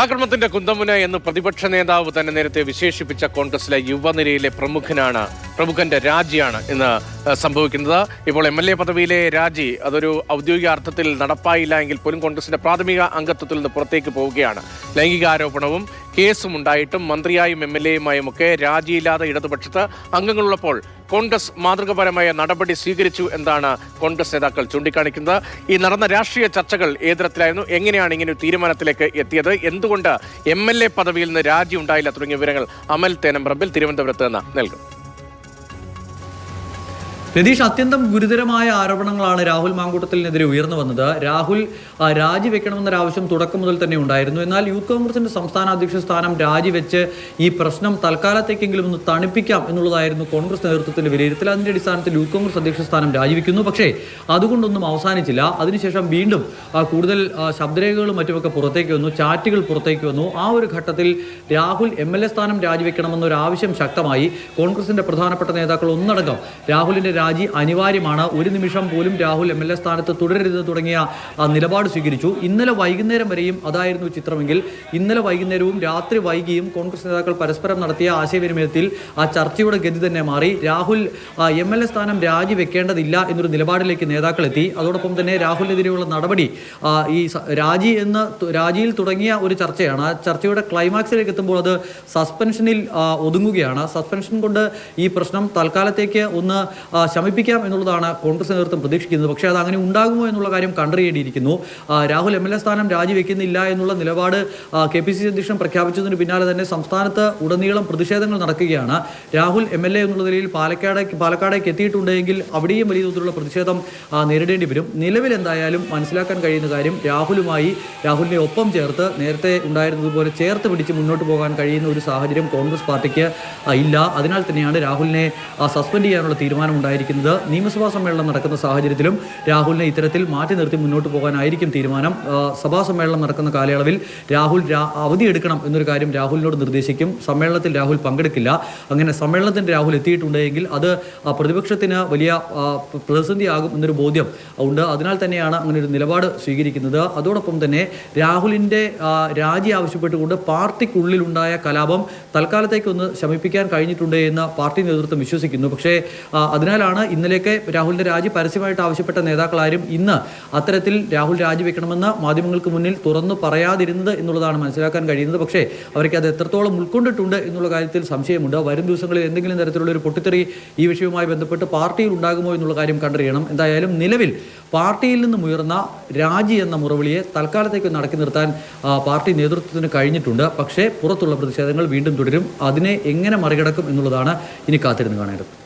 ആക്രമണത്തിന്റെ കുന്തമുന എന്ന് പ്രതിപക്ഷ നേതാവ് തന്നെ നേരത്തെ വിശേഷിപ്പിച്ച കോൺഗ്രസിലെ യുവനിരയിലെ പ്രമുഖന്റെ രാജിയാണ് ഇന്ന് സംഭവിക്കുന്നത്. ഇപ്പോൾ MLA പദവിയിലെ രാജി അതൊരു ഔദ്യോഗിക അർത്ഥത്തിൽ നടപ്പായില്ല എങ്കിൽ പോലും കോൺഗ്രസിന്റെ പ്രാഥമിക അംഗത്വത്തിൽ നിന്ന് പുറത്തേക്ക് പോവുകയാണ്. ലൈംഗികാരോപണവും കേസും ഉണ്ടായിട്ടും മന്ത്രിയായും MLAയുമായും ഒക്കെ രാജിയില്ലാതെ ഇടതുപക്ഷത്ത് അംഗങ്ങളുള്ളപ്പോൾ കോൺഗ്രസ് മാതൃകപരമായ നടപടി സ്വീകരിച്ചു എന്നാണ് കോൺഗ്രസ് നേതാക്കൾ ചൂണ്ടിക്കാണിക്കുന്നത്. ഈ നടന്ന രാഷ്ട്രീയ ചർച്ചകൾ ഏത് തരത്തിലായിരുന്നു, എങ്ങനെയാണ് ഇങ്ങനെ ഒരു തീരുമാനത്തിലേക്ക് എത്തിയത്, എന്തുകൊണ്ട് MLA പദവിയിൽ നിന്ന് രാജി ഉണ്ടായില്ല തുടങ്ങിയ വിവരങ്ങൾ അമൽ തേനമ്പ്രമ്പിൽ തിരുവനന്തപുരത്ത് നിന്ന് നൽകും. രതീഷ്, അത്യന്തം ഗുരുതരമായ ആരോപണങ്ങളാണ് രാഹുൽ മാങ്കൂട്ടത്തിനെതിരെ ഉയർന്നു വന്നത്. രാഹുൽ രാജിവെക്കണമെന്നൊരാവശ്യം തുടക്കം മുതൽ തന്നെ ഉണ്ടായിരുന്നു. എന്നാൽ യൂത്ത് കോൺഗ്രസിന്റെ സംസ്ഥാന അധ്യക്ഷ സ്ഥാനം രാജിവെച്ച് ഈ പ്രശ്നം തൽക്കാലത്തേക്കെങ്കിലും ഒന്ന് തണുപ്പിക്കാം എന്നുള്ളതായിരുന്നു കോൺഗ്രസ് നേതൃത്വത്തിന്റെ വിലയിരുത്തൽ. അതിന്റെ അടിസ്ഥാനത്തിൽ യൂത്ത് കോൺഗ്രസ് അധ്യക്ഷ സ്ഥാനം രാജിവെക്കുന്നു. പക്ഷേ അതുകൊണ്ടൊന്നും അവസാനിച്ചില്ല. അതിനുശേഷം വീണ്ടും കൂടുതൽ ശബ്ദരേഖകളും മറ്റുമൊക്കെ പുറത്തേക്ക് വന്നു, ചാറ്റുകൾ പുറത്തേക്ക് വന്നു. ആ ഒരു ഘട്ടത്തിൽ രാഹുൽ MLA സ്ഥാനം രാജിവെക്കണമെന്നൊരു ആവശ്യം ശക്തമായി. കോൺഗ്രസിന്റെ പ്രധാനപ്പെട്ട നേതാക്കൾ ഒന്നടങ്കം രാഹുലിന്റെ രാജി അനിവാര്യമാണ്, ഒരു നിമിഷം പോലും രാഹുൽ MLA സ്ഥാനത്ത് തുടരരുത് തുടങ്ങിയ നിലപാട് സ്വീകരിച്ചു. ഇന്നലെ വൈകുന്നേരം വരെയും അതായിരുന്നു ചിത്രമെങ്കിൽ ഇന്നലെ വൈകുന്നേരവും രാത്രി വൈകിയും കോൺഗ്രസ് നേതാക്കൾ പരസ്പരം നടത്തിയ ആശയവിനിമയത്തിൽ ആ ചർച്ചയുടെ ഗതി തന്നെ മാറി. രാഹുൽ MLA സ്ഥാനം രാജിവെക്കേണ്ടതില്ല എന്നൊരു നിലപാടിലേക്ക് നേതാക്കൾ എത്തി. അതോടൊപ്പം തന്നെ രാഹുലിനെതിരെയുള്ള നടപടി ഈ രാജിയിൽ തുടങ്ങിയ ഒരു ചർച്ചയാണ്. ആ ചർച്ചയുടെ ക്ലൈമാക്സിലേക്ക് എത്തുമ്പോൾ അത് സസ്പെൻഷനിൽ ഒതുങ്ങുകയാണ്. സസ്പെൻഷൻ കൊണ്ട് ഈ പ്രശ്നം തൽക്കാലത്തേക്ക് ഒന്ന് ശമിപ്പിക്കാം എന്നുള്ളതാണ് കോൺഗ്രസ് നേതൃത്വം പ്രതീക്ഷിക്കുന്നത്. പക്ഷേ അത് അങ്ങനെ ഉണ്ടാകുമോ എന്നുള്ള കാര്യം കണ്ടറിയേണ്ടിയിരിക്കുന്നു. രാഹുൽ MLA സ്ഥാനം രാജിവെക്കുന്നില്ല എന്നുള്ള നിലപാട് KPCC അധ്യക്ഷൻ പ്രഖ്യാപിച്ചതിന് പിന്നാലെ തന്നെ സംസ്ഥാനത്ത് ഉടനീളം പ്രതിഷേധങ്ങൾ നടക്കുകയാണ്. രാഹുൽ MLA എന്നുള്ള നിലയിൽ പാലക്കാടേക്ക് എത്തിയിട്ടുണ്ടെങ്കിൽ അവിടെയും വലിയ തോതിലുള്ള പ്രതിഷേധം നേരിടേണ്ടി വരും. നിലവിൽ എന്തായാലും മനസ്സിലാക്കാൻ കഴിയുന്ന കാര്യം രാഹുലിനെ ഒപ്പം ചേർത്ത് നേരത്തെ ഉണ്ടായിരുന്നതുപോലെ ചേർത്ത് പിടിച്ച് മുന്നോട്ട് പോകാൻ കഴിയുന്ന ഒരു സാഹചര്യം കോൺഗ്രസ് പാർട്ടിക്ക് ഇല്ല. അതിനാൽ തന്നെയാണ് രാഹുലിനെ സസ്പെൻഡ് ചെയ്യാനുള്ള തീരുമാനം ഉണ്ടായിരിക്കുന്നത്. നിയമസഭാ സമ്മേളനം നടക്കുന്ന സാഹചര്യത്തിലും രാഹുലിനെ ഇത്തരത്തിൽ മാറ്റി നിർത്തി മുന്നോട്ട് പോകാനായിരിക്കും തീരുമാനം. സഭാ സമ്മേളനം നടക്കുന്ന കാലയളവിൽ രാഹുൽ അവധിയെടുക്കണം എന്നൊരു കാര്യം രാഹുലിനോട് നിർദ്ദേശിക്കും. സമ്മേളനത്തിൽ രാഹുൽ പങ്കെടുക്കില്ല. അങ്ങനെ സമ്മേളനത്തിന് രാഹുൽ എത്തിയിട്ടുണ്ടെങ്കിൽ അത് പ്രതിപക്ഷത്തിന് വലിയ പ്രതിസന്ധിയാകും എന്നൊരു ബോധ്യം ഉണ്ട്. അതിനാൽ തന്നെയാണ് അങ്ങനെ ഒരു നിലപാട് സ്വീകരിക്കുന്നത്. അതോടൊപ്പം തന്നെ രാഹുലിൻ്റെ രാജി ആവശ്യപ്പെട്ടുകൊണ്ട് പാർട്ടിക്കുള്ളിലുണ്ടായ കലാപം തൽക്കാലത്തേക്ക് ഒന്ന് ശമിപ്പിക്കാൻ കഴിഞ്ഞിട്ടുണ്ട് എന്ന് പാർട്ടി നേതൃത്വം വിശ്വസിക്കുന്നു. പക്ഷേ അതിനാലാണ് ഇന്നലെയൊക്കെ രാഹുലിന്റെ രാജി പരസ്യമായിട്ട് ആവശ്യപ്പെട്ട നേതാക്കളാരും ഇന്ന് അത്തരത്തിൽ രാഹുൽ രാജിവെക്കണമെന്ന് മാധ്യമങ്ങൾക്ക് മുന്നിൽ തുറന്നു പറയാതിരുന്നത് എന്നുള്ളതാണ് മനസ്സിലാക്കാൻ കഴിയുന്നത്. പക്ഷേ അവർക്ക് അത് എത്രത്തോളം ഉൾക്കൊണ്ടിട്ടുണ്ട് എന്നുള്ള കാര്യത്തിൽ സംശയമുണ്ട്. വരും ദിവസങ്ങളിൽ എന്തെങ്കിലും തരത്തിലുള്ള ഒരു പൊട്ടിത്തെറി ഈ വിഷയവുമായി ബന്ധപ്പെട്ട് പാർട്ടിയിൽ ഉണ്ടാകുമോ എന്നുള്ള കാര്യം കണ്ടറിയണം. എന്തായാലും നിലവിൽ പാർട്ടിയിൽ നിന്നും ഉയർന്ന രാജി എന്ന മുറവിളിയെ തൽക്കാലത്തേക്ക് നടക്കി നിർത്താൻ പാർട്ടി നേതൃത്വത്തിന് കഴിഞ്ഞിട്ടുണ്ട്. പക്ഷേ പുറത്തുള്ള പ്രതിഷേധങ്ങൾ വീണ്ടും തുടരും. അതിനെ എങ്ങനെ മറികടക്കും എന്നുള്ളതാണ് ഇനി കാത്തിരുന്ന് കാണേണ്ടത്.